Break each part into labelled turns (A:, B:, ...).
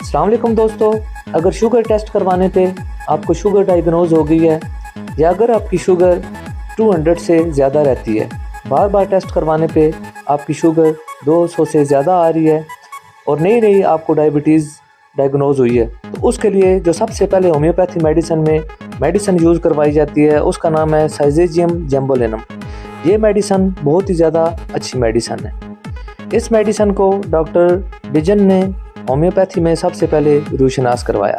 A: अस्सलाम वालेकुम दोस्तों, अगर शुगर टेस्ट करवाने पे आपको शुगर डायग्नोज हो गई है या अगर आपकी शुगर 200 से ज़्यादा रहती है, बार बार टेस्ट करवाने पे आपकी शुगर 200 से ज़्यादा आ रही है और नई नई आपको डायबिटीज़ डायग्नोज हुई है, तो उसके लिए जो सबसे पहले होम्योपैथी मेडिसिन में मेडिसिन यूज़ करवाई जाती है उसका नाम है साइजेजियम जैम्बोलिनम। ये मेडिसिन बहुत ही ज़्यादा अच्छी मेडिसिन है। इस मेडिसिन को डॉक्टर डिजन ने होम्योपैथी में सबसे पहले रूशनास करवाया।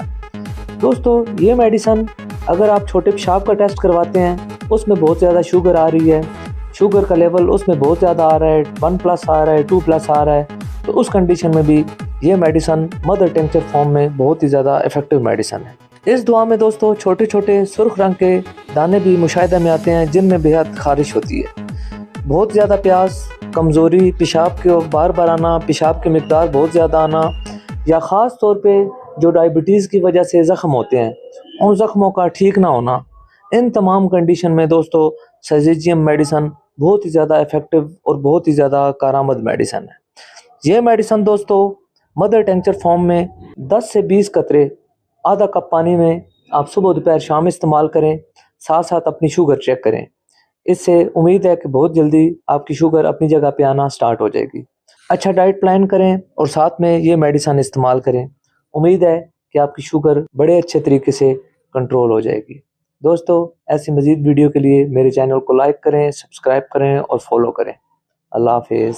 A: दोस्तों, ये मेडिसिन अगर आप छोटे पेशाब का टेस्ट करवाते हैं उसमें बहुत ज़्यादा शुगर आ रही है, शुगर का लेवल उसमें बहुत ज़्यादा आ रहा है, 1+ आ रहा है, 2+ आ रहा है, तो उस कंडीशन में भी ये मेडिसिन मदर टिंचर फॉर्म में बहुत ही ज़्यादा इफ़ेक्टिव मेडिसिन है। इस दुआ में दोस्तों छोटे छोटे सुर्ख रंग के दाने भी मुशाहिदा में आते हैं जिनमें बेहद खारिश होती है। बहुत ज़्यादा प्यास, कमज़ोरी, पेशाब के बार बार आना, पेशाब की मिकदार बहुत ज़्यादा आना या ख़ास तौर पे जो डायबिटीज़ की वजह से ज़ख्म होते हैं उन ज़ख्मों का ठीक ना होना, इन तमाम कंडीशन में दोस्तों साइजेजियम मेडिसिन बहुत ही ज़्यादा इफ़ेक्टिव और बहुत ही ज़्यादा कारआमद मेडिसिन है। ये मेडिसिन दोस्तों मदर टिंचर फॉर्म में 10 से 20 कतरे आधा कप पानी में आप सुबह दोपहर शाम इस्तेमाल करें, साथ साथ अपनी शुगर चेक करें। इससे उम्मीद है कि बहुत जल्दी आपकी शुगर अपनी जगह पे आना स्टार्ट हो जाएगी। अच्छा डाइट प्लान करें और साथ में ये मेडिसिन इस्तेमाल करें। उम्मीद है कि आपकी शुगर बड़े अच्छे तरीके से कंट्रोल हो जाएगी। दोस्तों, ऐसी मज़ीद वीडियो के लिए मेरे चैनल को लाइक करें, सब्सक्राइब करें और फॉलो करें। अल्लाह हाफिज़।